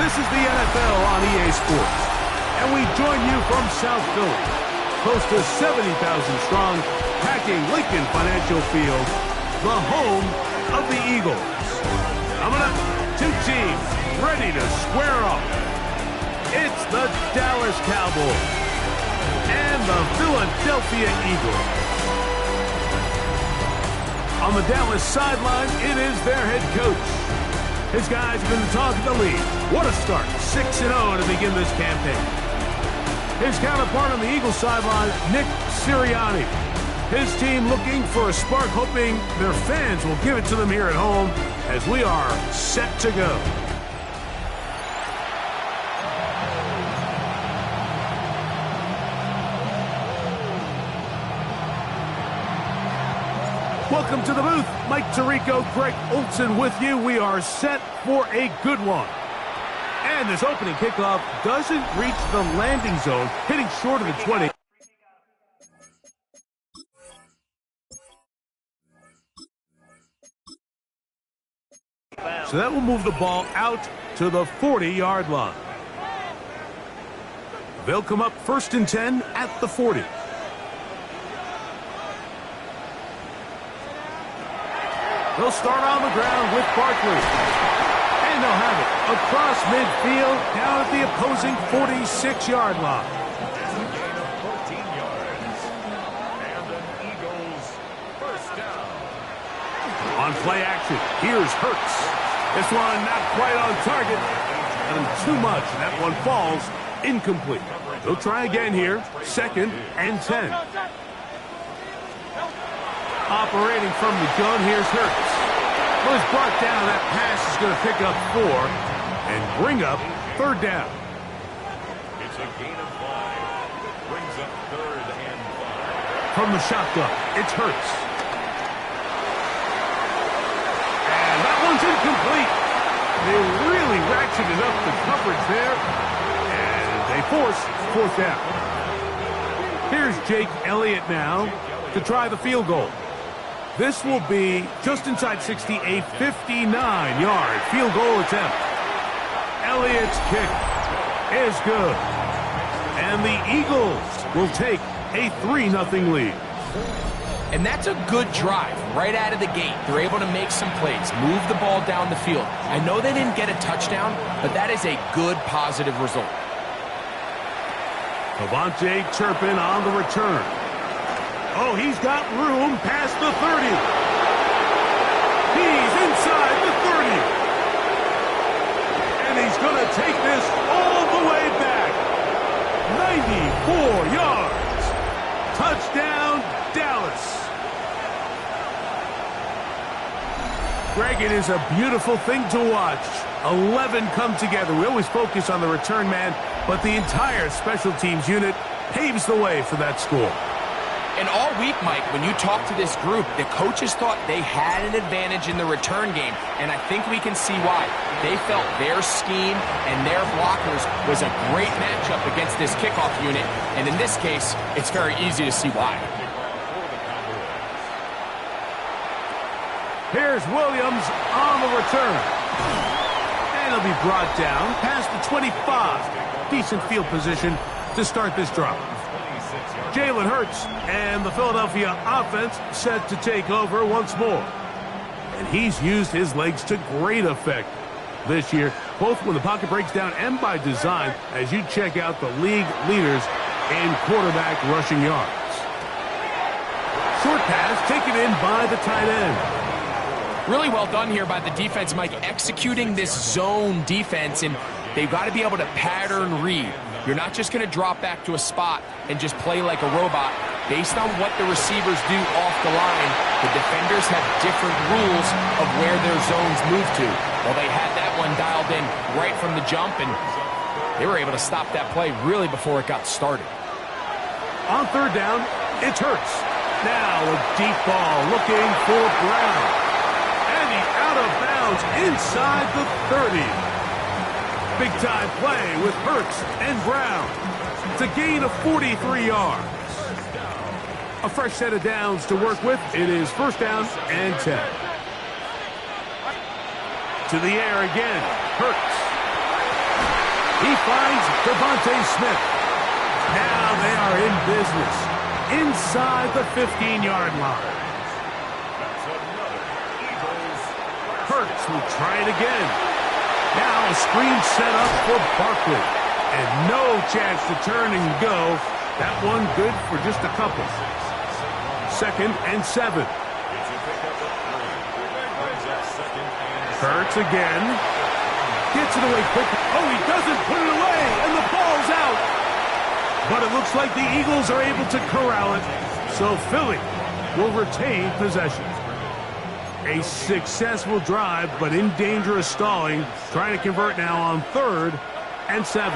This is the NFL on EA Sports, and we join you from South Philly, close to 70,000 strong, packing Lincoln Financial Field, the home of the Eagles. Coming up, two teams ready to square off. It's the Dallas Cowboys and the Philadelphia Eagles. On the Dallas sideline, it is their head coach. His guys have been the talk of the league. What a start, 6-0 to begin this campaign. His counterpart on the Eagles sideline, Nick Sirianni. His team looking for a spark, hoping their fans will give it to them here at home as we are set to go. Welcome to the booth. Mike Tirico, Greg Olson with you. We are set for a good one. And this opening kickoff doesn't reach the landing zone, hitting short of the 20. So that will move the ball out to the 40-yard line. They'll come up 1st and 10 at the 40. They'll start on the ground with Barkley. And they'll have it across midfield down at the opposing 46-yard line. It's a gain of 14 yards. And an Eagles first down. On play action, here's Hurts. This one not quite on target. And too much. That one falls incomplete. They'll try again here. 2nd and 10. Operating from the gun, here's Hurts. Well, it's brought down. That pass is going to pick up 4 and bring up 3rd down. It's a gain of 5. Brings up 3rd and 5. From the shotgun, it's Hurts. And that one's incomplete. They really ratcheted up the coverage there. And they force 4th down. Here's Jake Elliott now to try the field goal. This will be just inside 60, a 59-yard field goal attempt. Elliott's kick is good. And the Eagles will take a 3-0 lead. And that's a good drive right out of the gate. They're able to make some plays, move the ball down the field. I know they didn't get a touchdown, but that is a good, positive result. Avante Turpin on the return. Oh, he's got room past the 30. He's inside the 30. And he's going to take this all the way back. 94 yards. Touchdown, Dallas. Greg, it is a beautiful thing to watch. 11 come together. We always focus on the return man, but the entire special teams unit paves the way for that score. And all week, Mike, when you talk to this group, the coaches thought they had an advantage in the return game, and I think we can see why. They felt their scheme and their blockers was a great matchup against this kickoff unit, and in this case, it's very easy to see why. Here's Williams on the return. And he'll be brought down past the 25. Decent field position to start this drive. Jalen Hurts and the Philadelphia offense set to take over once more. And he's used his legs to great effect this year, both when the pocket breaks down and by design, as you check out the league leaders in quarterback rushing yards. Short pass taken in by the tight end. Really well done here by the defense, Mike, executing this zone defense, and they've got to be able to pattern read. You're not just going to drop back to a spot and just play like a robot. Based on what the receivers do off the line, the defenders have different rules of where their zones move to. Well, they had that one dialed in right from the jump, and they were able to stop that play really before it got started. On 3rd down, it's Hurts. Now a deep ball looking for Brown. And he's out of bounds inside the 30. Big-time play with Hurts and Brown. It's a gain of 43 yards. A fresh set of downs to work with. It is 1st down and 10. To the air again. Hurts. He finds Devontae Smith. Now they are in business inside the 15-yard line. Hurts will try it again. Now a screen set up for Barkley. And no chance to turn and go. That one good for just a couple. 2nd and 7. Hurts again. Gets it away quickly. Oh, he doesn't put it away, and the ball's out. But it looks like the Eagles are able to corral it. So Philly will retain possession. A successful drive, but in danger of stalling. Trying to convert now on 3rd and 7.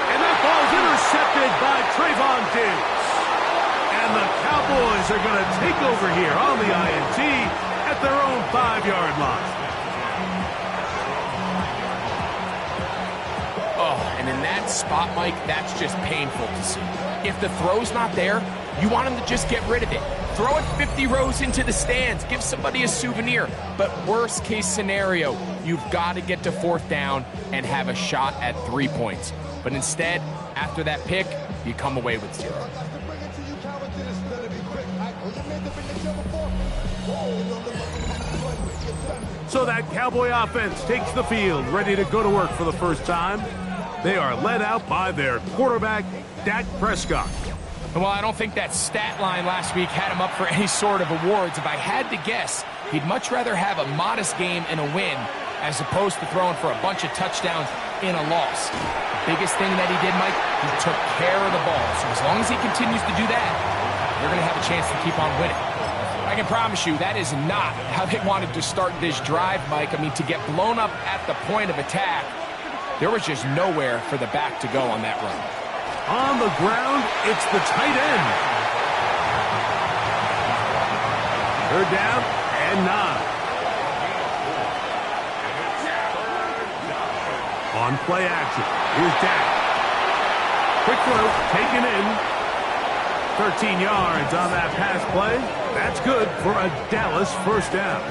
And that ball's intercepted by Trayvon Diggs. And the Cowboys are going to take over here on the INT at their own 5-yard line. Oh, and in that spot, Mike, that's just painful to see. If the throw's not there, you want him to just get rid of it. Throw it 50 rows into the stands. Give somebody a souvenir. But worst case scenario, you've got to get to 4th down and have a shot at 3 points. But instead, after that pick, you come away with 0. So that Cowboy offense takes the field, ready to go to work for the first time. They are led out by their quarterback, Dak Prescott. Well, I don't think that stat line last week had him up for any sort of awards. If I had to guess, he'd much rather have a modest game and a win as opposed to throwing for a bunch of touchdowns in a loss. The biggest thing that he did, Mike, he took care of the ball. So as long as he continues to do that, they're going to have a chance to keep on winning. I can promise you that is not how they wanted to start this drive, Mike. I mean, to get blown up at the point of attack, there was just nowhere for the back to go on that run. On the ground, it's the tight end. 3rd down and 9. On play action, here's Dak. Quick throw, taken in. 13 yards on that pass play. That's good for a Dallas 1st down.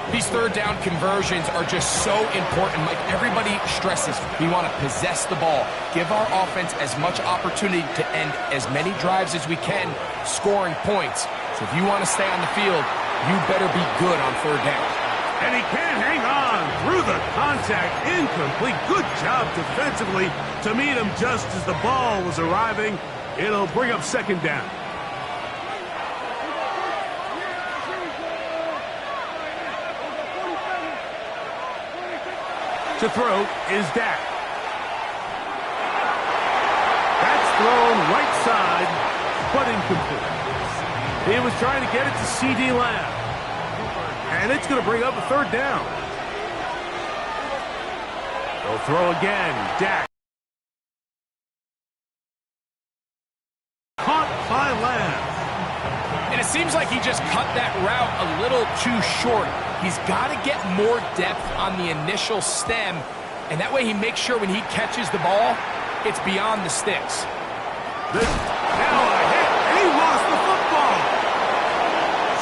These 3rd down conversions are just so important. Like everybody stresses, we want to possess the ball. Give our offense as much opportunity to end as many drives as we can, scoring points. So if you want to stay on the field, you better be good on 3rd down. And he can't hang on through the contact. Incomplete. Good job defensively to meet him just as the ball was arriving. It'll bring up 2nd down. To throw is Dak. That's thrown right side, but incomplete. He was trying to get it to C.D. Lamb. And it's going to bring up a 3rd down. They'll throw again. Dak. Caught by Lamb. And it seems like he just cut that route a little too short. He's got to get more depth on the initial stem, and that way he makes sure when he catches the ball, it's beyond the sticks. Now a hit, and he lost the football.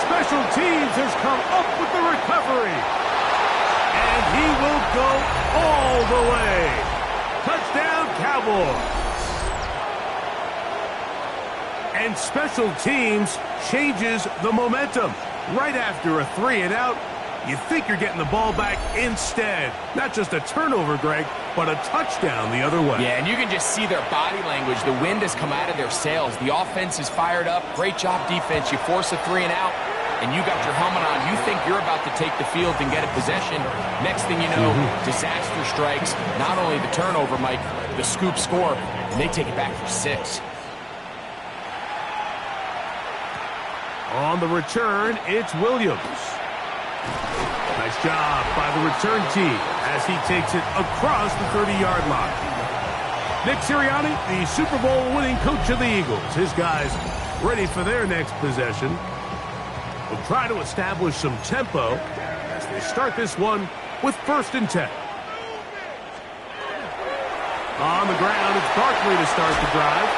Special teams has come up with the recovery. And he will go all the way. Touchdown, Cowboys. And special teams changes the momentum. Right after a 3 and out, you think you're getting the ball back instead. Not just a turnover, Greg, but a touchdown the other way. Yeah, and you can just see their body language. The wind has come out of their sails. The offense is fired up. Great job, defense. You force a 3 and out, and you got your helmet on. You think you're about to take the field and get a possession. Next thing you know, disaster strikes. Not only the turnover, Mike, the scoop score, and they take it back for 6. On the return, it's Williams. Nice job by the return team as he takes it across the 30-yard line. Nick Sirianni, the Super Bowl winning coach of the Eagles. His guys ready for their next possession. Will try to establish some tempo as they start this one with 1st and 10. On the ground, it's Barkley to start the drive.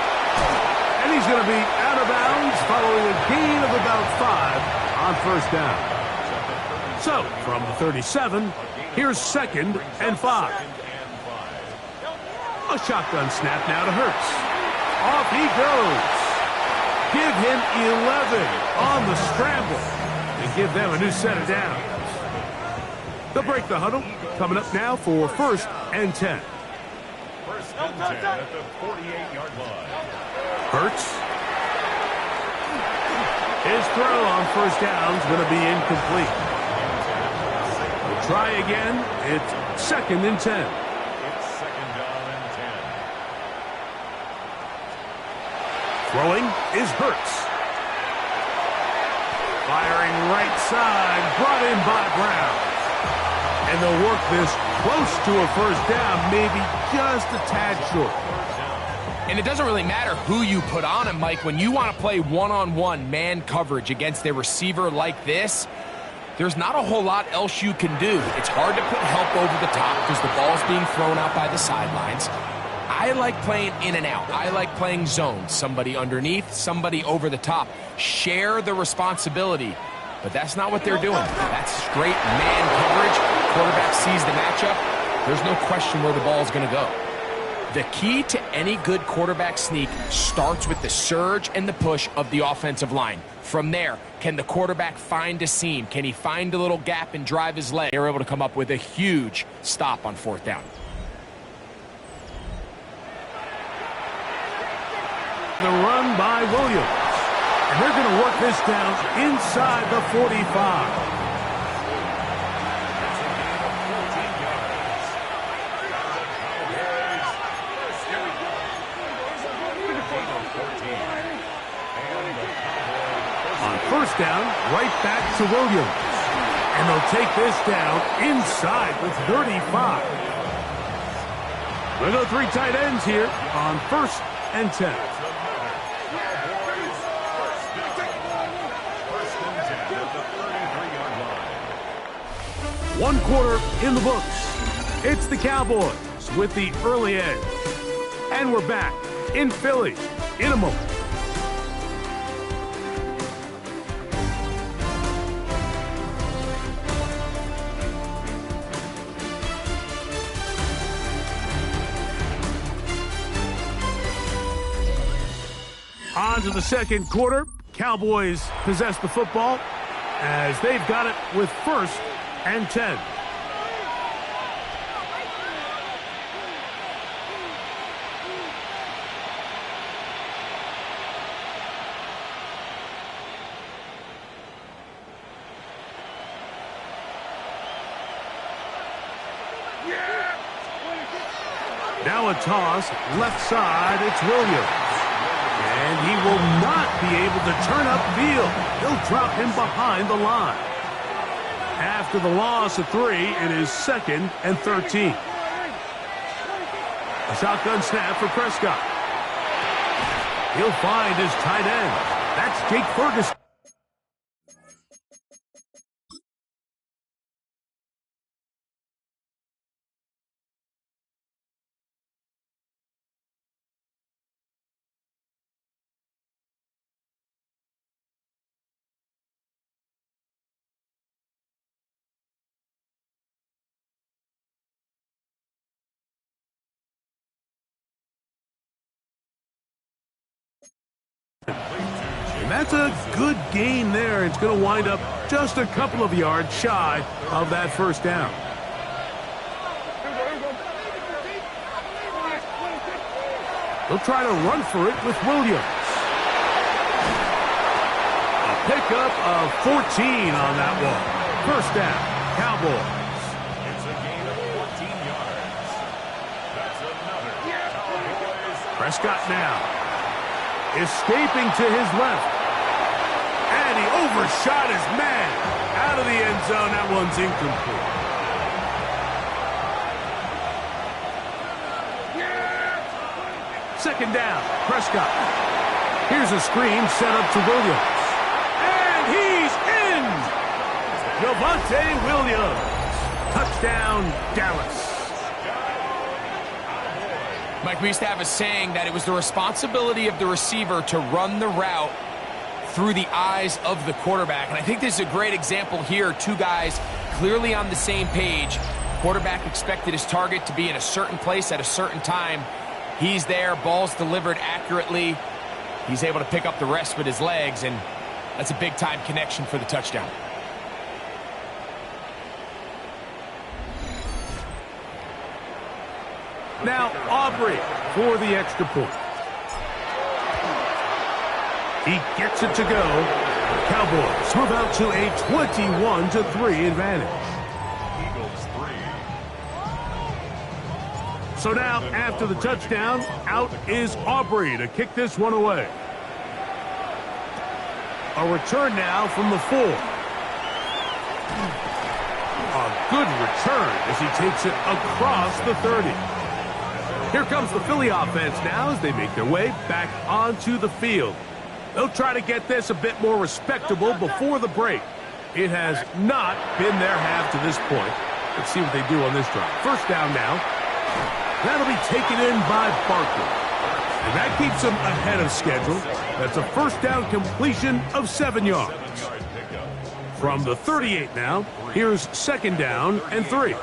And he's going to be out of bounds following a gain of about 5 on 1st down. So, from the 37, here's 2nd and 5. A shotgun snap now to Hurts. Off he goes. Give him 11 on the scramble and give them a new set of downs. They'll break the huddle. Coming up now for 1st and 10. 1st and 10 at the 48-yard line. Hurts. His throw on 1st down is going to be incomplete. We'll try again. It's 2nd and 10. It's 2nd down and 10. Throwing is Hurts. Firing right side, brought in by Brown. And they'll work this close to a 1st down, maybe just a tad short. And it doesn't really matter who you put on him, Mike. When you want to play one-on-one man coverage against a receiver like this, there's not a whole lot else you can do. It's hard to put help over the top because the ball's being thrown out by the sidelines. I like playing in and out. I like playing zones. Somebody underneath, somebody over the top. Share the responsibility. But that's not what they're doing. That's straight man coverage. Quarterback sees the matchup. There's no question where the ball's going to go. The key to any good quarterback sneak starts with the surge and the push of the offensive line. From there, can the quarterback find a seam? Can he find a little gap and drive his leg? They're able to come up with a huge stop on 4th down. The run by Williams. And they're going to work this down inside the 45. On 1st down, right back to Williams. And they'll take this down inside the 35. We'll go 3 tight ends here on 1st and 10. One quarter in the books. It's the Cowboys with the early edge. And we're back in Philly in a moment. On to the 2nd quarter. Cowboys possess the football as they've got it with 1st and 10. Now a toss, left side, it's Williams. And he will not be able to turn upfield. He'll drop him behind the line. After the loss of 3, it is 2nd and 13. A shotgun snap for Prescott. He'll find his tight end. That's Jake Ferguson. And that's a good gain there. It's going to wind up just a couple of yards shy of that 1st down. They'll try to run for it with Williams. A pickup of 14 on that one. 1st down, Cowboys. It's a gain of 14 yards. That's another Cowboys. Prescott now. Escaping to his left. And he overshot his man. Out of the end zone. That one's incomplete. Second down. Prescott. Here's a screen set up to Williams. And he's in. Javonte Williams. Touchdown, Dallas. Mike, we used to have a saying that it was the responsibility of the receiver to run the route through the eyes of the quarterback. And I think this is a great example here. Two guys clearly on the same page. Quarterback expected his target to be in a certain place at a certain time. He's there, ball's delivered accurately. He's able to pick up the rest with his legs, and that's a big-time connection for the touchdown. Now Aubrey for the extra point. He gets it to go. Cowboys move out to a 21-3 advantage. Eagles 3. So now, after the touchdown, out is Aubrey to kick this one away. A return now from the 4. A good return as he takes it across the 30. Here comes the Philly offense now as they make their way back onto the field. They'll try to get this a bit more respectable before the break. It has not been their half to this point. Let's see what they do on this drive. First down now. That'll be taken in by Barkley. And that keeps them ahead of schedule. That's a first down completion of 7 yards. From the 38 now, here's second down and 3. On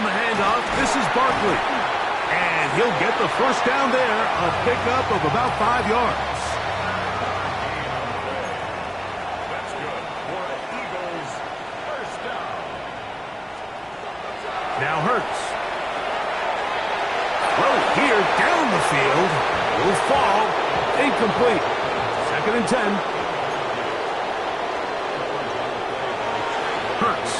the handoff, this is Barkley. And he'll get the first down there, a pickup of about 5 yards. That's good for Eagles first down. Now Hurts. Throw here down the field. Will fall. Incomplete. Second and 10. Hurts.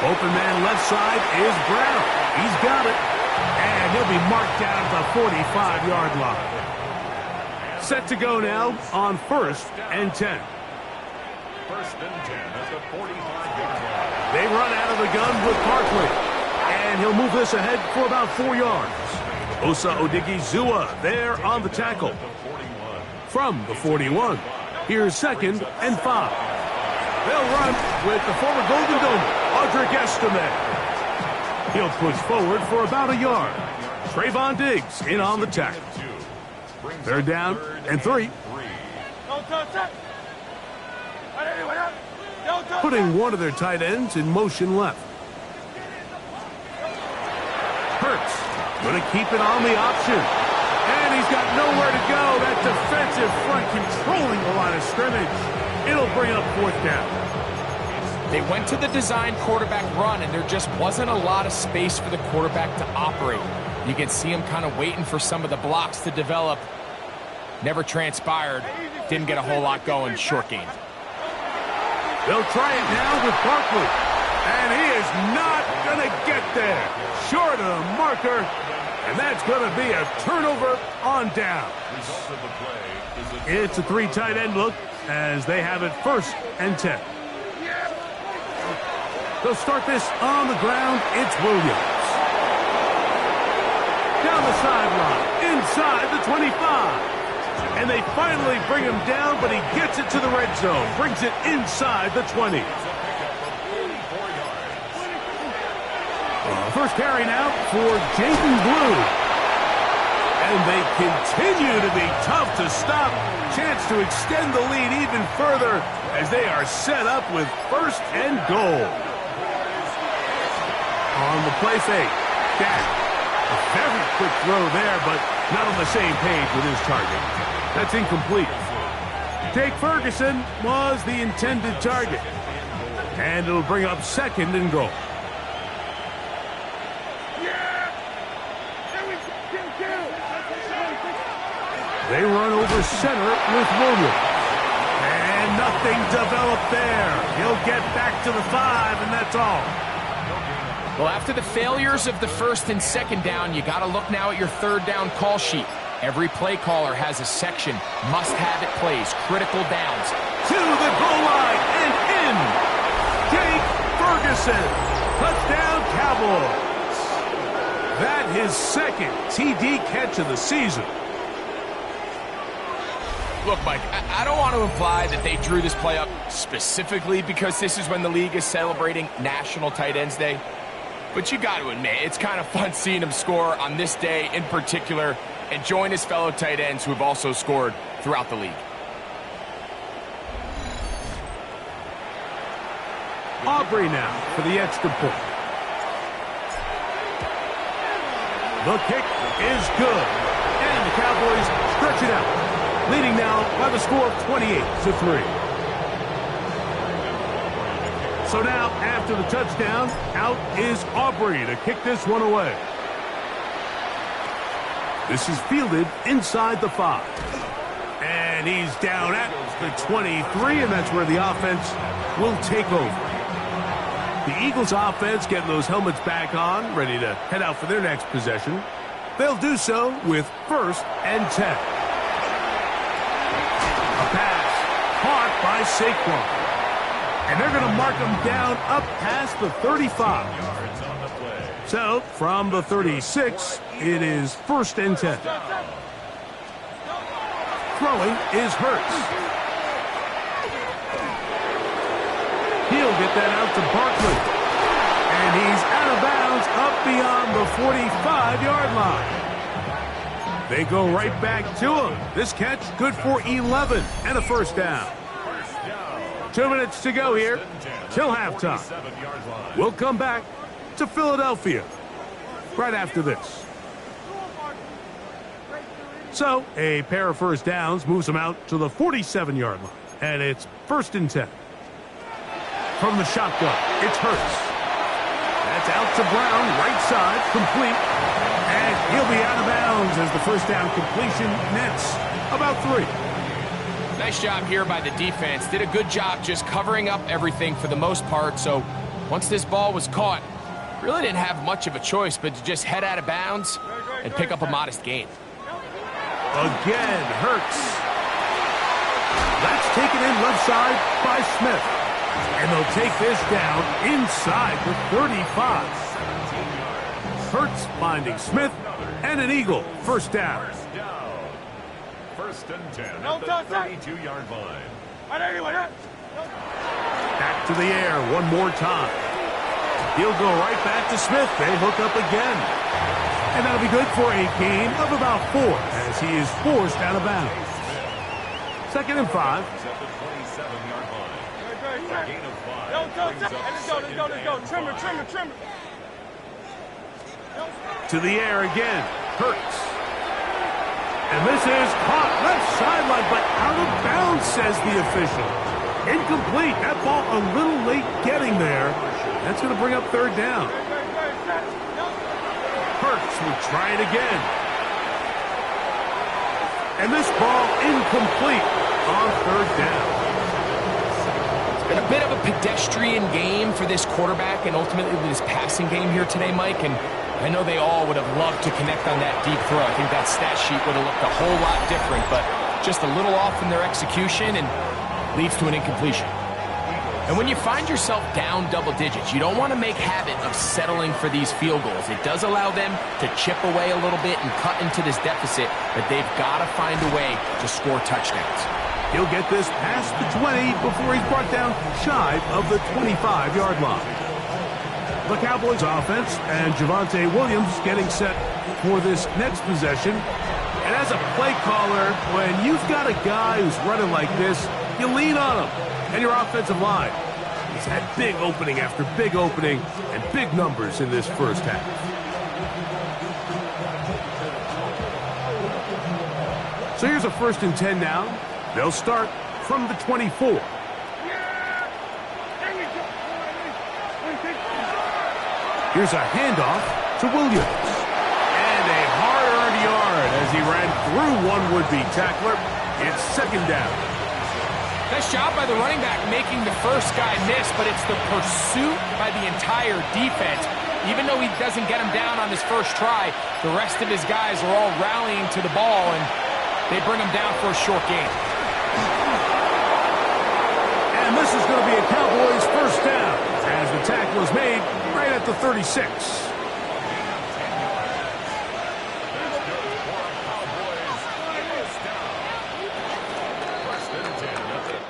Open man left side is Brown. He's got it. And he'll be marked down at the 45-yard line. Set to go now on first and 10. First and 10 at the 45-yard line. They run out of the gun with Barkley. And he'll move this ahead for about 4 yards. Osa Odigizua there on the tackle. From the 41. Here's second and 5. They'll run with the former Golden Domer, Audric Estime. He'll push forward for about a yard. Trayvon Diggs in on the tackle. Third down and 3. Putting one of their tight ends in motion left. Hurts going to keep it on the option. And he's got nowhere to go. That defensive front controlling the line of scrimmage. It'll bring up fourth down. They went to the design quarterback run, and there just wasn't a lot of space for the quarterback to operate. You can see him kind of waiting for some of the blocks to develop. Never transpired. Didn't get a whole lot going. Short game. They'll try it now with Barkley. And he is not going to get there. Short of the marker. And that's going to be a turnover on down. It's a 3 tight end look as they have it first and 10. They'll start this on the ground. It's Williams. Down the sideline, inside the 25. And they finally bring him down, but he gets it to the red zone. Brings it inside the 20. First carry now for Jaden Blue. And they continue to be tough to stop. Chance to extend the lead even further as they are set up with first and goal. On the play fake, Dak. A very quick throw there, but not on the same page with his target. That's incomplete. Jake Ferguson was the intended target. And it'll bring up second and goal. They run over center with Williams. And nothing developed there. He'll get back to the 5, and that's all. Well, after the failures of the first and second down, you got to look now at your third down call sheet. Every play caller has a section, must-have-it plays, critical downs. To the goal line and in. Jake Ferguson. Touchdown, Cowboys. That his second TD catch of the season. Look, Mike, I don't want to imply that they drew this play up specifically because this is when the league is celebrating National Tight Ends Day. But you got to admit, it's kind of fun seeing him score on this day in particular and join his fellow tight ends who have also scored throughout the league. Aubrey now for the extra point. The kick is good. And the Cowboys stretch it out, leading now by the score of 28-3. So now, after the touchdown, out is Aubrey to kick this one away. This is fielded inside the 5. And he's down at the 23, and that's where the offense will take over. The Eagles offense getting those helmets back on, ready to head out for their next possession. They'll do so with 1st and 10. A pass caught by Saquon. And they're going to mark him down up past the 35. So, from the 36, it is 1st and 10. Throwing is Hurts. He'll get that out to Barkley. And he's out of bounds up beyond the 45-yard line. They go right back to him. This catch good for 11 and a 1st down. 2 minutes to go here till halftime. We'll come back to Philadelphia right after this. So, a pair of 1st downs moves them out to the 47-yard line. And it's 1st and 10. From the shotgun, it's Hurts. That's out to Brown, right side, complete. And he'll be out of bounds as the 1st down completion nets about 3. Nice job here by the defense. Did a good job just covering up everything for the most part. So once this ball was caught, really didn't have much of a choice but to just head out of bounds and pick up a modest gain. Again, Hurts. That's taken in left side by Smith. And they'll take this down inside the 35. Hurts finding Smith and an Eagle. 1st down. 1st and 10 at the 32-yard line. Back to the air one more time. He'll go right back to Smith. They hook up again. And that'll be good for a gain of about 4 as he is forced out of bounds. 2nd and 5. Trim it. To the air again. Hurts. And this is caught left sideline, but out of bounds, says the official. Incomplete. That ball a little late getting there. That's going to bring up 3rd down. Hurts will try it again. And this ball incomplete on 3rd down. It's been a bit of a pedestrian game for this quarterback and ultimately this passing game here today, Mike. And I know they all would have loved to connect on that deep throw. I think that stat sheet would have looked a whole lot different, but just a little off in their execution and leads to an incompletion. And when you find yourself down double digits, you don't want to make habit of settling for these field goals. It does allow them to chip away a little bit and cut into this deficit, but they've got to find a way to score touchdowns. He'll get this past the 20 before he's brought down shy of the 25-yard line. The Cowboys offense and Javonte Williams getting set for this next possession. And as a play caller, when you've got a guy who's running like this, you lean on him. And your offensive line has had big opening after big opening and big numbers in this 1st half. So here's a 1st and 10 now. They'll start from the 24. Here's a handoff to Williams. And a hard-earned yard as he ran through one would-be tackler. It's 2nd down. Nice job by the running back making the first guy miss, but it's the pursuit by the entire defense. Even though he doesn't get him down on his first try, the rest of his guys are all rallying to the ball, and they bring him down for a short gain. And this is going to be a Cowboys 1st down as the tackle is made right at the 36.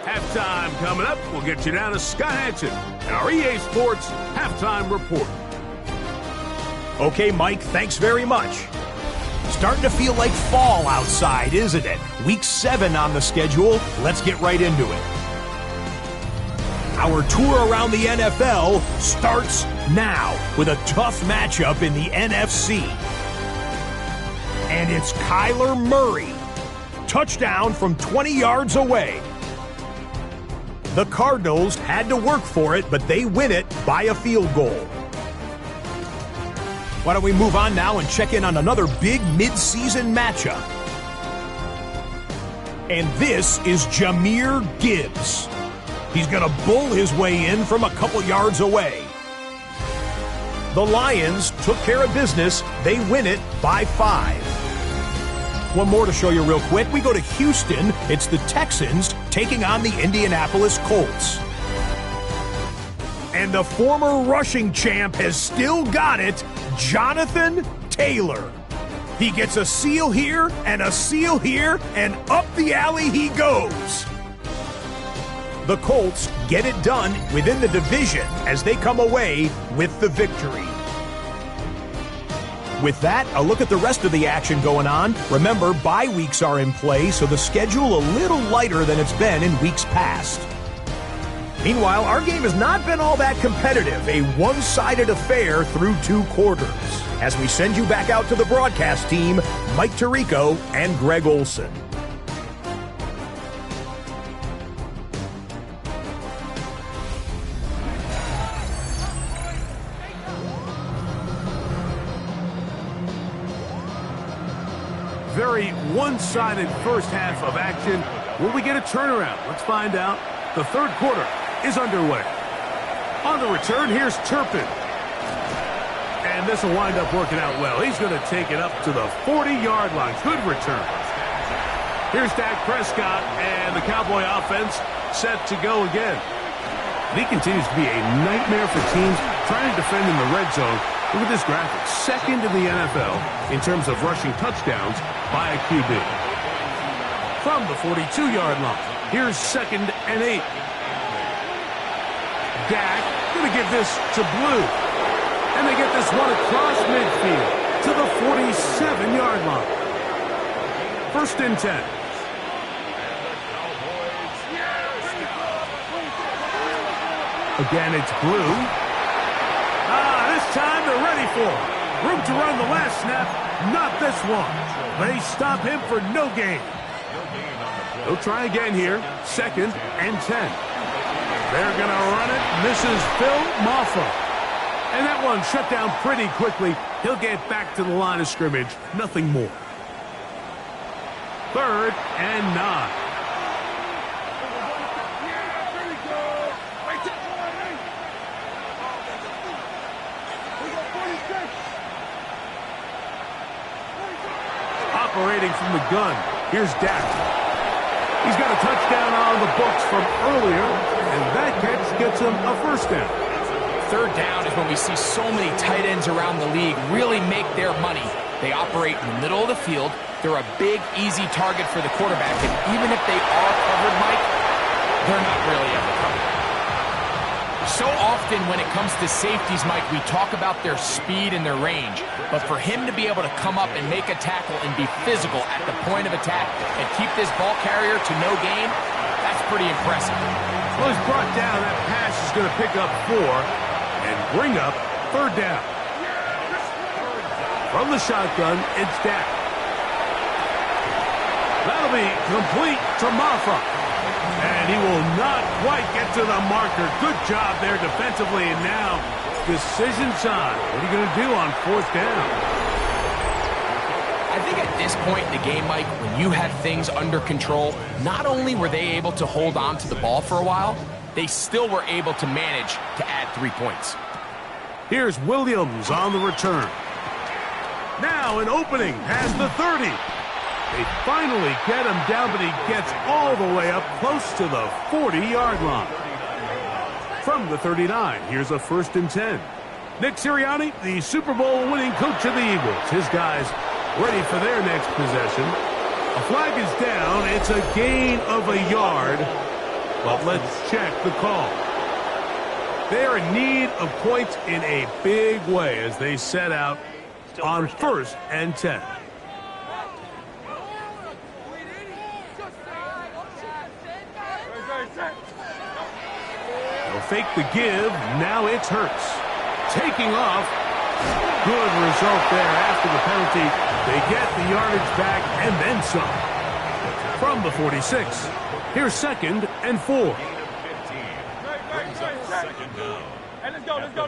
Halftime coming up. We'll get you down to Scott Hanson and our EA Sports Halftime Report. Okay, Mike, thanks very much. Starting to feel like fall outside, isn't it? Week 7 on the schedule. Let's get right into it. Our tour around the NFL starts now with a tough matchup in the NFC. And it's Kyler Murray. Touchdown from 20 yards away. The Cardinals had to work for it, but they win it by a field goal. Why don't we move on now and check in on another big mid-season matchup. And this is Jahmyr Gibbs. He's going to bull his way in from a couple yards away. The Lions took care of business. They win it by 5. One more to show you real quick. We go to Houston. It's the Texans taking on the Indianapolis Colts. And the former rushing champ has still got it, Jonathan Taylor. He gets a seal here and a seal here, and up the alley he goes. The Colts get it done within the division as they come away with the victory. With that, a look at the rest of the action going on. Remember, bye weeks are in play, so the schedule a little lighter than it's been in weeks past. Meanwhile, our game has not been all that competitive, a one-sided affair through 2 quarters. As we send you back out to the broadcast team, Mike Tirico and Greg Olson. Very one-sided first half of action. Will we get a turnaround? Let's find out. The third quarter is underway. On the return, here's Turpin. And this will wind up working out well. He's going to take it up to the 40-yard line. Good return. Here's Dak Prescott, and the Cowboy offense set to go again. And he continues to be a nightmare for teams trying to defend in the red zone. Look at this graphic. Second in the NFL in terms of rushing touchdowns by a QB. From the 42-yard line, here's 2nd and 8. Dak going to give this to Blue. And they get this one across midfield to the 47-yard line. 1st and 10. Again, it's Blue. This time they're ready for it. Room to run the last snap. Not this one. They stop him for no gain. They'll try again here. 2nd and 10. They're going to run it. Misses Phil Maffa. And that one shut down pretty quickly. He'll get back to the line of scrimmage. Nothing more. 3rd and 9. Operating from the gun. Here's Dak. He's got a touchdown on the books from earlier, and that catch gets him a 1st down. 3rd down is when we see so many tight ends around the league really make their money. They operate in the middle of the field. They're a big, easy target for the quarterback, and even if they are covered, Mike, they're not really ever covered. So often when it comes to safeties, Mike, we talk about their speed and their range. But for him to be able to come up and make a tackle and be physical at the point of attack and keep this ball carrier to no gain, that's pretty impressive. Well, he's brought down. That pass is going to pick up 4 and bring up 3rd down. From the shotgun, it's Dak. That'll be complete to Maffa. And he will not quite get to the marker. Good job there defensively. And now, decision time. What are you going to do on 4th down? I think at this point in the game, Mike, when you have things under control, not only were they able to hold on to the ball for a while, they still were able to manage to add 3 points. Here's Williams on the return. Now an opening past the 30. They finally get him down, but he gets all the way up close to the 40-yard line. From the 39, here's a 1st and 10. Nick Sirianni, the Super Bowl winning coach of the Eagles. His guys ready for their next possession. A flag is down. It's a gain of a yard. But let's check the call. They are in need of points in a big way as they set out on 1st and 10. They'll fake the give. Now it's Hurts. Taking off. Good result there after the penalty. They get the yardage back and then some. From the 46, here's 2nd and 4.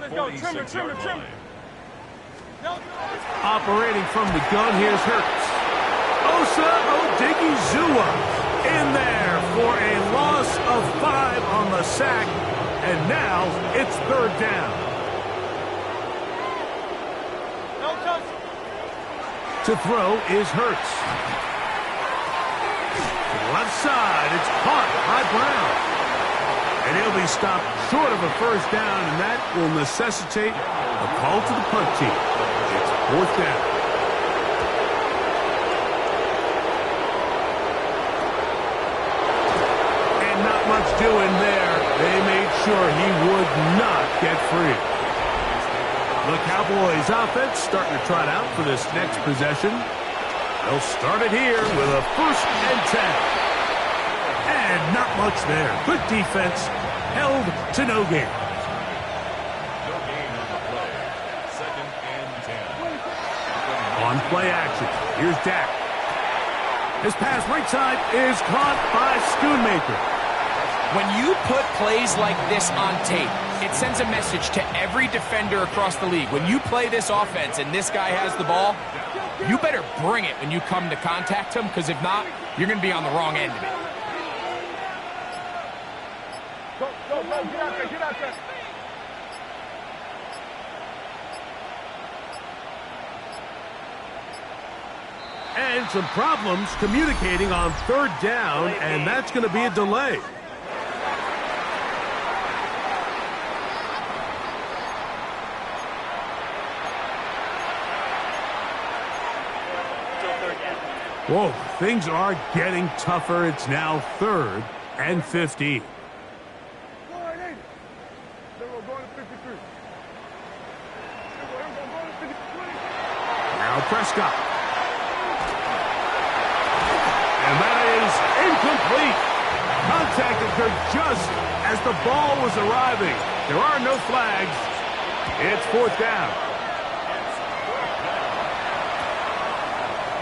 Let's go. Trim it. Operating from the gun, here's Hurts. Osa Odigizua in there for a loss of 5 on the sack. And now it's 3rd down. To throw is Hurts. To the left side, it's caught by Brown. And he'll be stopped short of a 1st down, and that will necessitate a call to the punt team. It's 4th down. And not much doing there. They made sure he would not get free. The Cowboys offense starting to trot out for this next possession. They'll start it here with a 1st and 10. And not much there. Good defense. Held to no gain. No gain on the play. 2nd and 10. On play action. Here's Dak. His pass right side is caught by Schoonmaker. When you put plays like this on tape, it sends a message to every defender across the league. When you play this offense and this guy has the ball, you better bring it when you come to contact him, because if not, you're going to be on the wrong end of it. Go, get out there. And some problems communicating on 3rd down, and that's going to be a delay. Whoa, things are getting tougher. It's now 3rd and 15. Now Prescott. And that is incomplete. Contact occurred just as the ball was arriving. There are no flags. It's 4th down.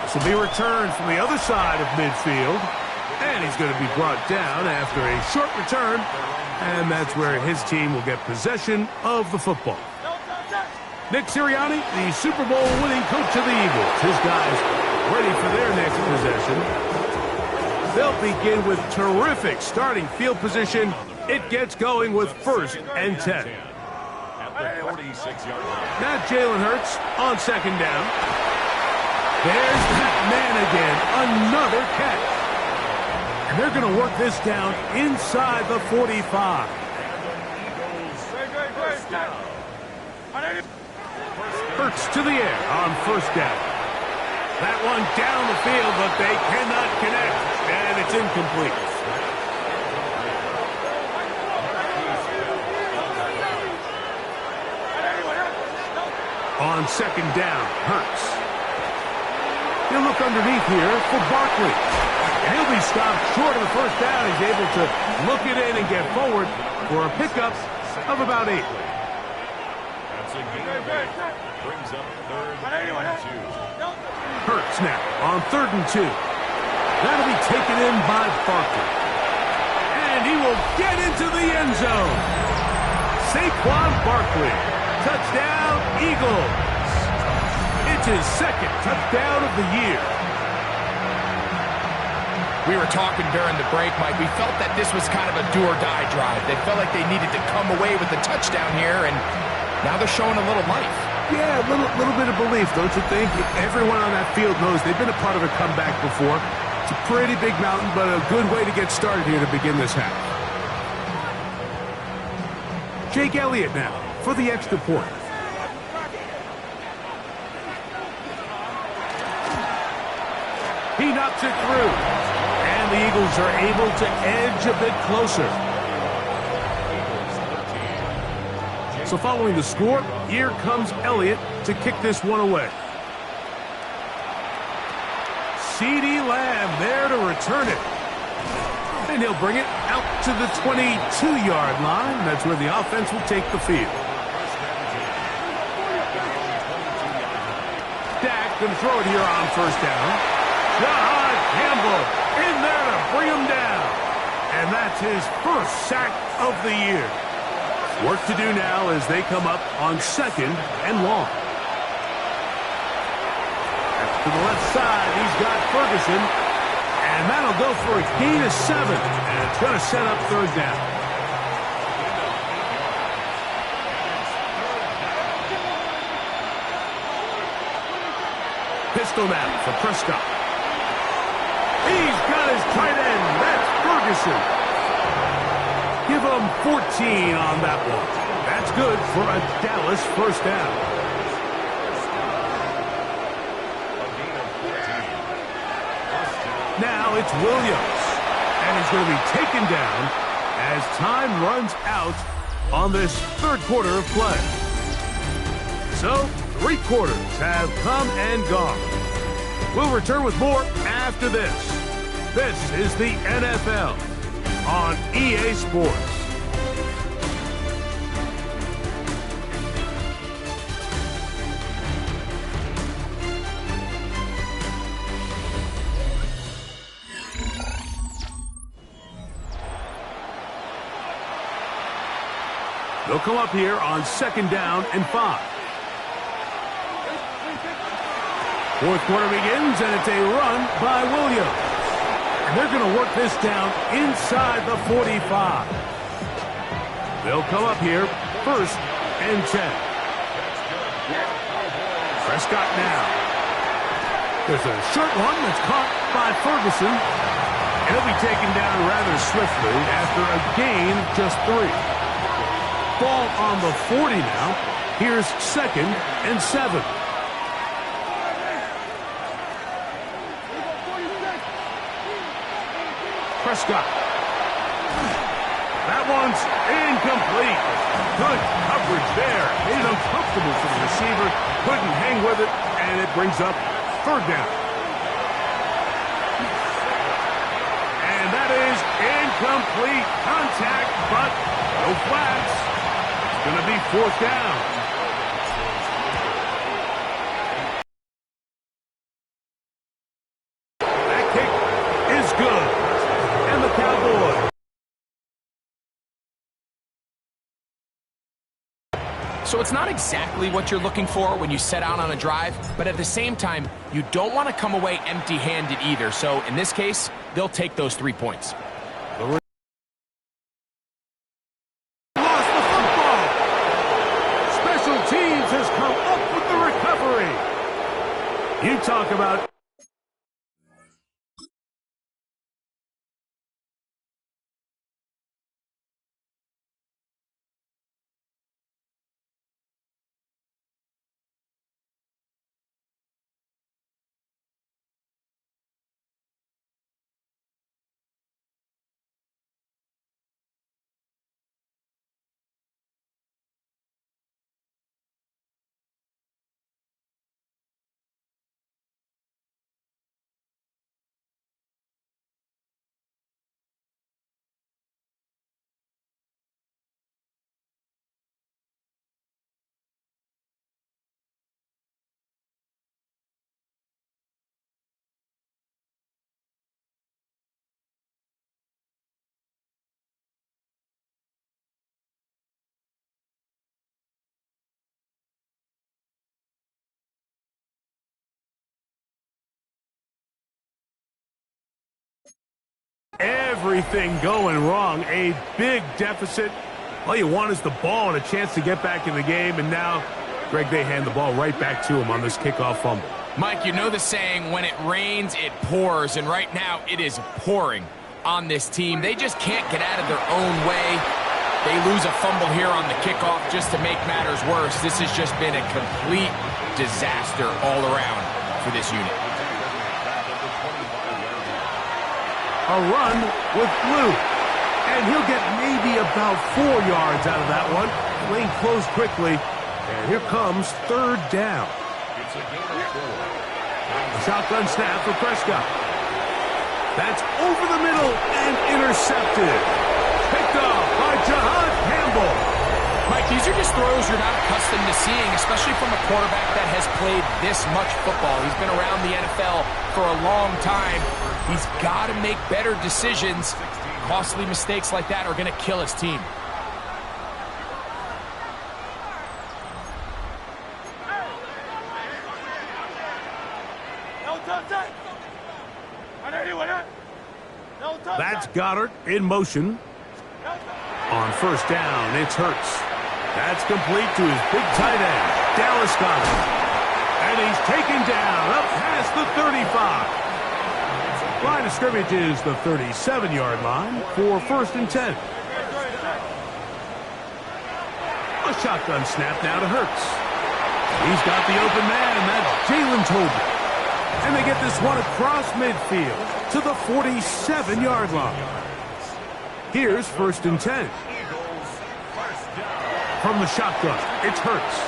This will be returned from the other side of midfield. And he's going to be brought down after a short return. And that's where his team will get possession of the football. Nick Sirianni, the Super Bowl winning coach of the Eagles. His guys ready for their next possession. They'll begin with terrific starting field position. It gets going with 1st and 10. Now Jalen Hurts on 2nd down. There's that man again. Another catch. And they're going to work this down inside the 45. Hurts to the air on 1st down. That one down the field, but they cannot connect. And it's incomplete. On 2nd down, Hurts. He'll look underneath here for Barkley. And he'll be stopped short of the 1st down. He's able to look it in and get forward for a pickup of about 8. That's a gain. Brings up 3rd and 2. Hurts now on 3rd and 2. That'll be taken in by Barkley. And he will get into the end zone. Saquon Barkley. Touchdown, Eagles. It's his 2nd touchdown of the year. We were talking during the break, Mike. We felt that this was kind of a do-or-die drive. They felt like they needed to come away with the touchdown here, and now they're showing a little life. Yeah, a little bit of belief, don't you think? Everyone on that field knows they've been a part of a comeback before. It's a pretty big mountain, but a good way to get started here to begin this half. Jake Elliott now for the extra point. He knocks it through. And the Eagles are able to edge a bit closer. So following the score, here comes Elliott to kick this one away. CeeDee Lamb there to return it. And he'll bring it out to the 22-yard line. That's where the offense will take the field. Dak going to throw it here on first down. John Campbell in there to bring him down. And that's his first sack of the year. Work to do now as they come up on 2nd and long. To the left side, he's got Ferguson. And that'll go for a gain of 7. And it's going to set up 3rd down. Pistol now for Prescott. He's got his tight end. That's Ferguson. Give him 14 on that one. That's good for a Dallas first down. Now it's Williams, and he's going to be taken down as time runs out on this 3rd quarter of play. So, 3 quarters have come and gone. We'll return with more after this. This is the NFL on EA Sports. They'll come up here on 2nd down and 5. 4th quarter begins, and it's a run by Williams. And they're going to work this down inside the 45. They'll come up here 1st and 10. Prescott now. There's a short one that's caught by Ferguson. And he'll be taken down rather swiftly after a gain of just 3. Ball on the 40 now. Here's 2nd and 7. Prescott. That one's incomplete. Good coverage there. Made it uncomfortable for the receiver. Couldn't hang with it, and it brings up 3rd down. And that is incomplete contact, but no flags. Going to be 4th down. That kick is good. And the Cowboys. So it's not exactly what you're looking for when you set out on a drive, but at the same time, you don't want to come away empty-handed either. So in this case, they'll take those 3 points. Has come up with the recovery. You talk about everything going wrong. A big deficit. All you want is the ball and a chance to get back in the game. And now, Greg, they hand the ball right back to him on this kickoff fumble. Mike, you know the saying, when it rains, it pours. And right now, it is pouring on this team. They just can't get out of their own way. They lose a fumble here on the kickoff just to make matters worse. This has just been a complete disaster all around for this unit. A run with Blue. And he'll get maybe about 4 yards out of that one. lane closed quickly. And here comes third down. It's a gain of 4. A shotgun snap for Prescott. That's over the middle and intercepted. Picked off by Jahad Campbell. Mike, these are just throws you're not accustomed to seeing, especially from a quarterback that has played this much football. He's been around the NFL for a long time. He's got to make better decisions. Costly mistakes like that are going to kill his team. That's Goddard in motion. On first down, it's Hurts. That's complete to his big tight end, Dallas Goddard. And he's taken down up past the 35. Line of scrimmage is the 37-yard line for first and 10. A shotgun snap now to Hurts. He's got the open man. That's Jalen Tolbert. And they get this one across midfield to the 47-yard line. Here's first and 10. From the shotgun, it's Hurts.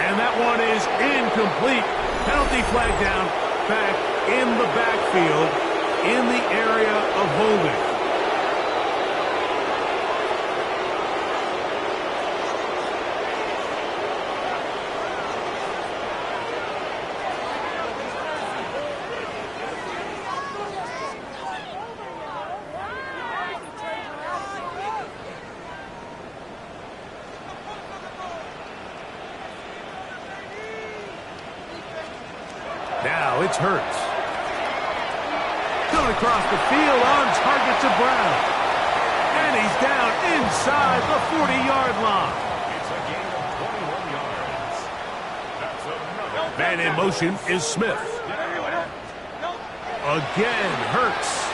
And that one is incomplete. Penalty flag down, back in the backfield, in the area of holding. Now it's Hurts. Coming across the field on target to Brown. And he's down inside the 40-yard line. It's a gain of 21 yards. That's another. Man in motion is Smith. Again, Hurts.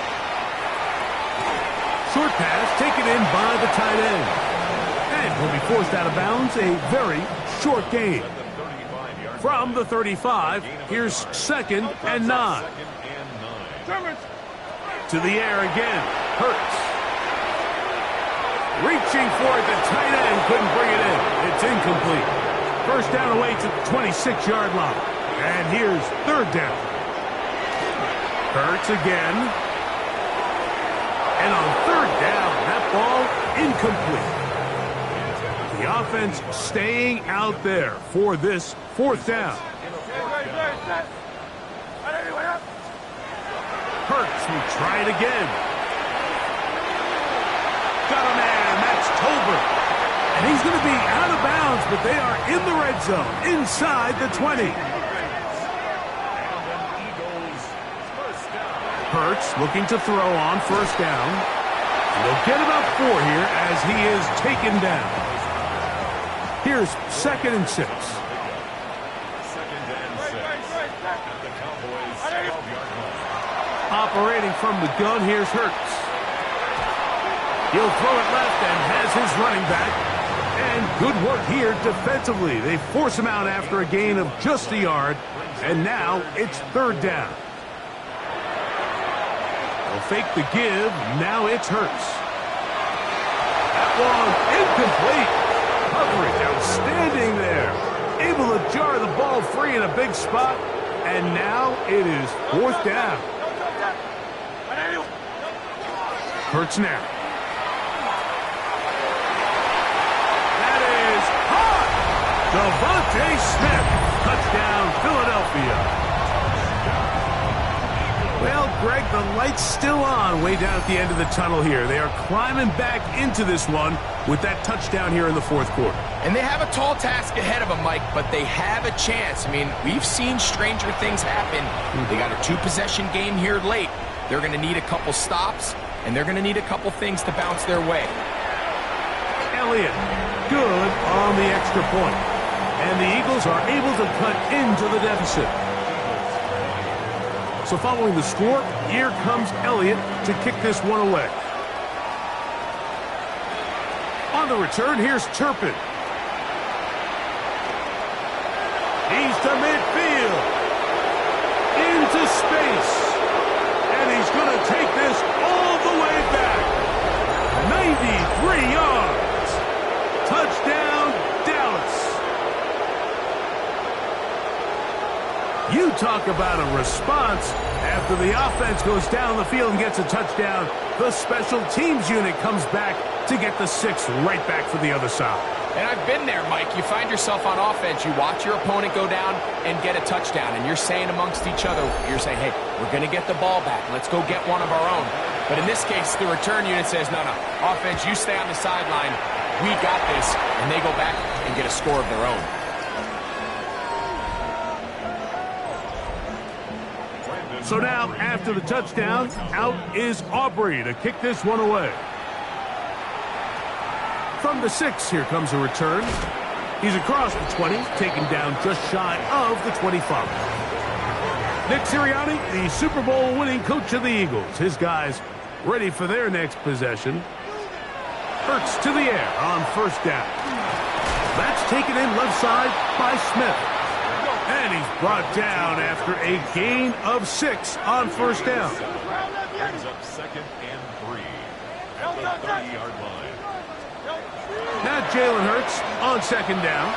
Short pass taken in by the tight end. And will be forced out of bounds. A very short gain. From the 35, here's second and 9. To the air again, Hurts. Reaching for it, the tight end couldn't bring it in. It's incomplete. First down away to the 26-yard line. And here's third down. Hurts again. And on third down, that ball incomplete. The offense staying out there for this fourth down. Hurts will try it again. Got a man, that's Tolbert. And he's going to be out of bounds, but they are in the red zone, inside the 20. Hurts looking to throw on first down. They'll get about 4 here as he is taken down. Here's second and 6. Second and 6 at the Cowboys 12-yard line. Operating from the gun, here's Hurts. He'll throw it left and has his running back. And good work here defensively. They force him out after a gain of just a yard. And now it's third down. They'll fake the give. Now it's Hurts. That one incomplete. Coverage outstanding there. Able to jar the ball free in a big spot. And now it is fourth down. Hurts now. That is hot. Devontae Smith. Touchdown, Philadelphia. Well, Greg, the light's still on way down at the end of the tunnel here. They are climbing back into this one with that touchdown here in the fourth quarter. And they have a tall task ahead of them, Mike, but they have a chance. I mean, we've seen stranger things happen. They got a 2-possession game here late. They're going to need a couple stops, and they're going to need a couple things to bounce their way. Elliott, good on the extra point. And the Eagles are able to cut into the deficit. So following the score, here comes Elliott to kick this one away. On the return, here's Turpin. He's to midfield. Into space. And he's going to take this all the way back. 93 yards. You talk about a response. After the offense goes down the field and gets a touchdown, the special teams unit comes back to get the 6 right back for the other side. And I've been there, Mike. You find yourself on offense, you watch your opponent go down and get a touchdown, and you're saying amongst each other, you're saying, hey, we're going to get the ball back. Let's go get one of our own. But in this case, the return unit says, no, offense, you stay on the sideline. We got this, and they go back and get a score of their own. So now, after the touchdown, out is Aubrey to kick this one away. From the 6, here comes a return. He's across the 20, taken down just shy of the 25. Nick Sirianni, the Super Bowl winning coach of the Eagles. His guys ready for their next possession. Hurts to the air on first down. That's taken in left side by Smith. And he's brought down after a gain of 6 on first down. Brings up 2nd and 3 at the 30-yard line. Now Jalen Hurts on 2nd down.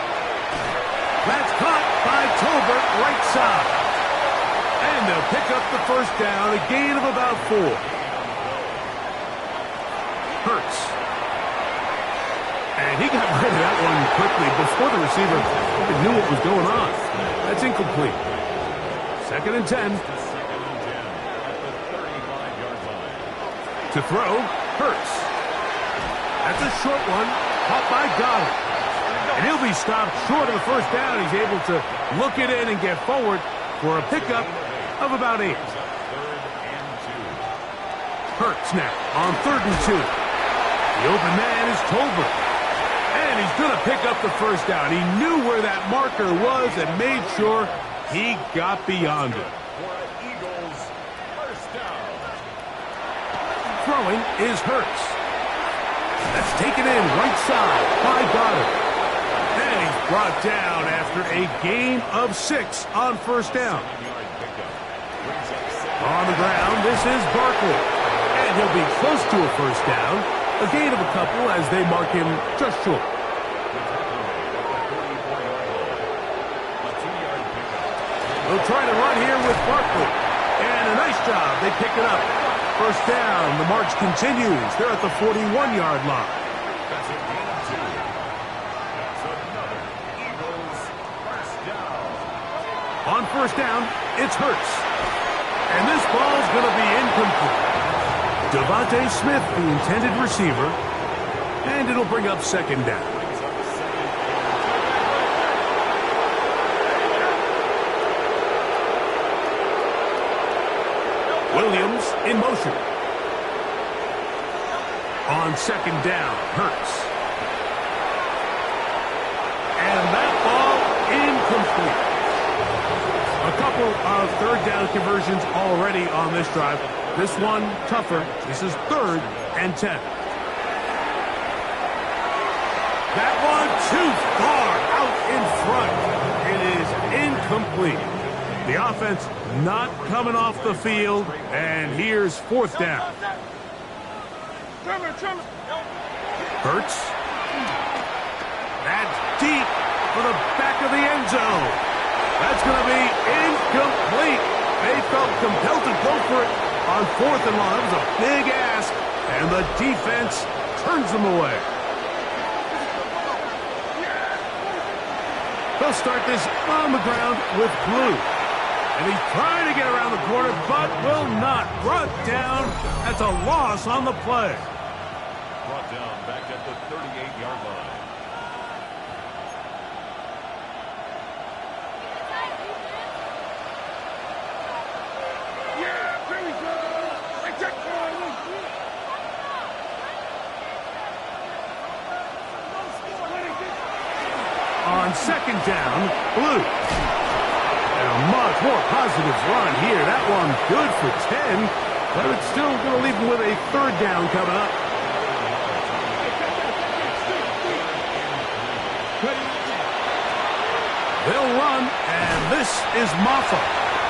That's caught by Tolbert right side. And they'll pick up the first down, a gain of about 4. Hurts. And he got rid of that one quickly before the receiver even knew what was going on. That's incomplete. 2nd and 10. To throw, Hurts. That's a short one, caught by Goddard. And he'll be stopped short of the first down. He's able to look it in and get forward for a pickup of about 8. Hurts now on 3rd and 2. The open man is Tolbert. And he's going to pick up the first down. He knew where that marker was and made sure he got beyond it. Throwing is Hurts. That's taken in right side by Goddard. And he's brought down after a gain of 6 on first down. On the ground, this is Barkley. And he'll be close to a first down. A gain of a couple as they mark him just short. They'll try to run here with Barkley. And a nice job. They pick it up. First down. The march continues. They're at the 41-yard line. That's a gain of 2. That's another Eagles first down. On first down, it's Hurts. And this ball's going to be incomplete. Devontae Smith, the intended receiver. And it'll bring up 2nd down. Williams in motion. On 2nd down, Hurts. And that ball incomplete. A couple of 3rd down conversions already on this drive. This one tougher. This is 3rd and 10. That one too far out in front. It is incomplete. The offense not coming off the field, and here's 4th down. Hurts. That's deep for the back of the end zone. That's going to be incomplete. They felt compelled to go for it on 4th and long. It was a big ask, and the defense turns them away. They'll start this on the ground with Blue. And he's trying to get around the corner, but will not. Brought down. That's a loss on the play. Brought down back at the 38-yard line. On 2nd down, Blue. And a much more positive run here. That one good for 10, but it's still going to leave him with a 3rd down coming up. They'll run, and this is Maffa.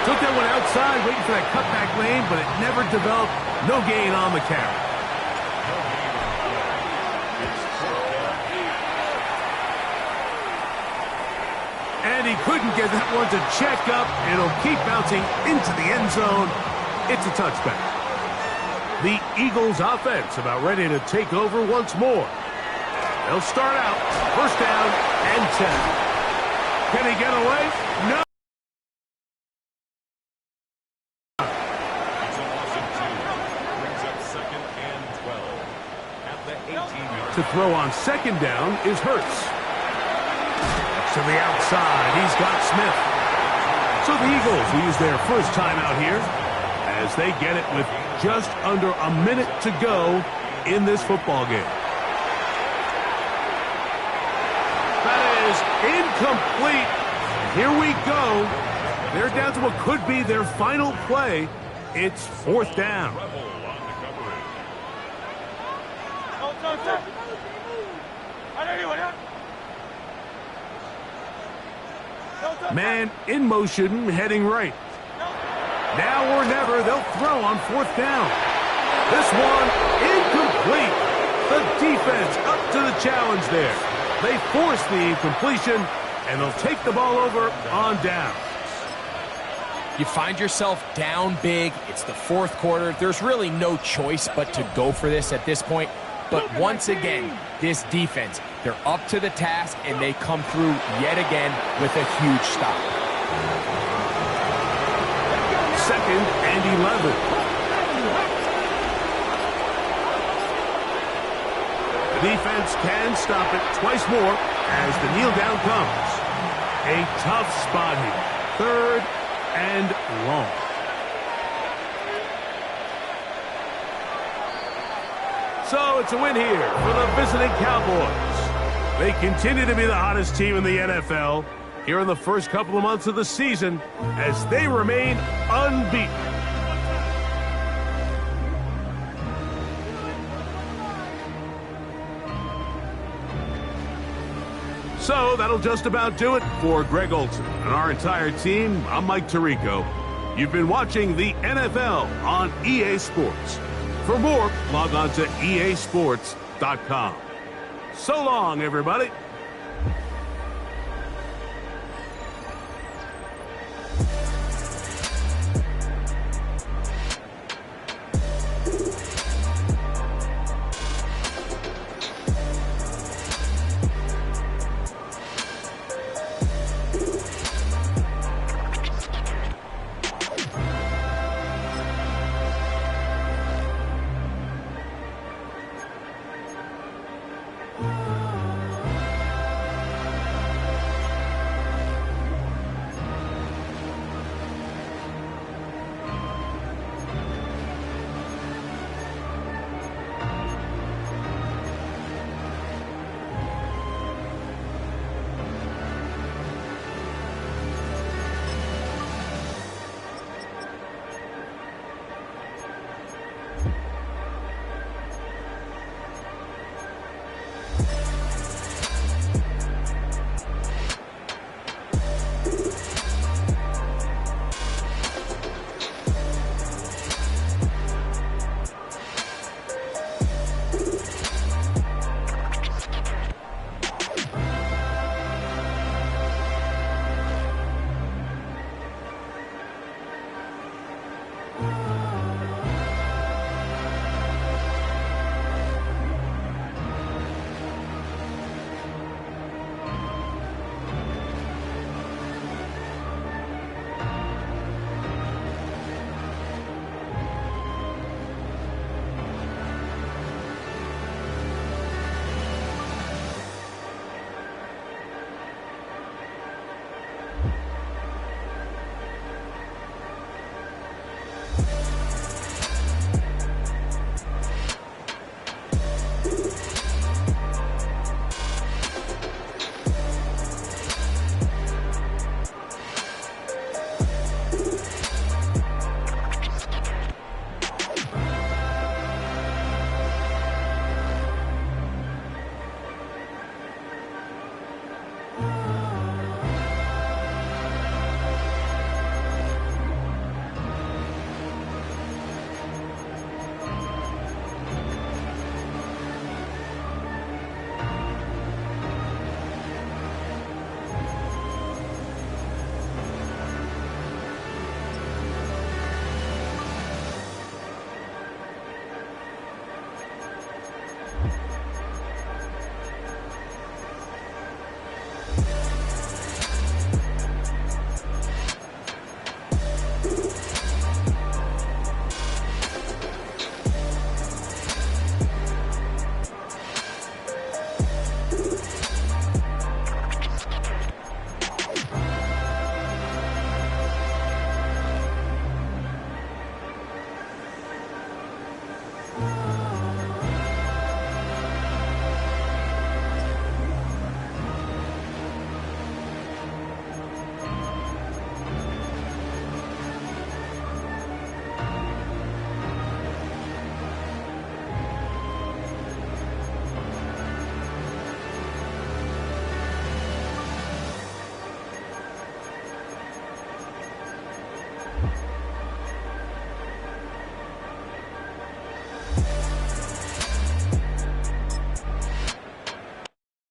Took that one outside, waiting for that cutback lane, but it never developed. No gain on the carry. And he couldn't get that one to check up. It'll keep bouncing into the end zone. It's a touchback. The Eagles offense about ready to take over once more. They'll start out first down and 10. Can he get away? No. It's a loss of 2. Brings up second and 12. At the 18-yard. To throw on second down is Hurts. To the outside, he's got Smith. So the Eagles use their first time out here as they get it with just under a minute to go in this football game. That is incomplete. Here we go. They're down to what could be their final play. It's fourth down. Man in motion, heading right. Now or never, they'll throw on fourth down. This one, incomplete. The defense up to the challenge there. They force the incompletion, and they'll take the ball over on down. You find yourself down big. It's the fourth quarter. There's really no choice but to go for this at this point. But once again, this defense, they're up to the task, and they come through yet again with a huge stop. Second and 11. The defense can stop it twice more as the kneel down comes. A tough spot here. Third and long. So it's a win here for the visiting Cowboys. They continue to be the hottest team in the NFL here in the first couple of months of the season as they remain unbeaten. So that'll just about do it for Greg Olson and our entire team. I'm Mike Tirico. You've been watching the NFL on EA Sports. For more, log on to easports.com. So long, everybody.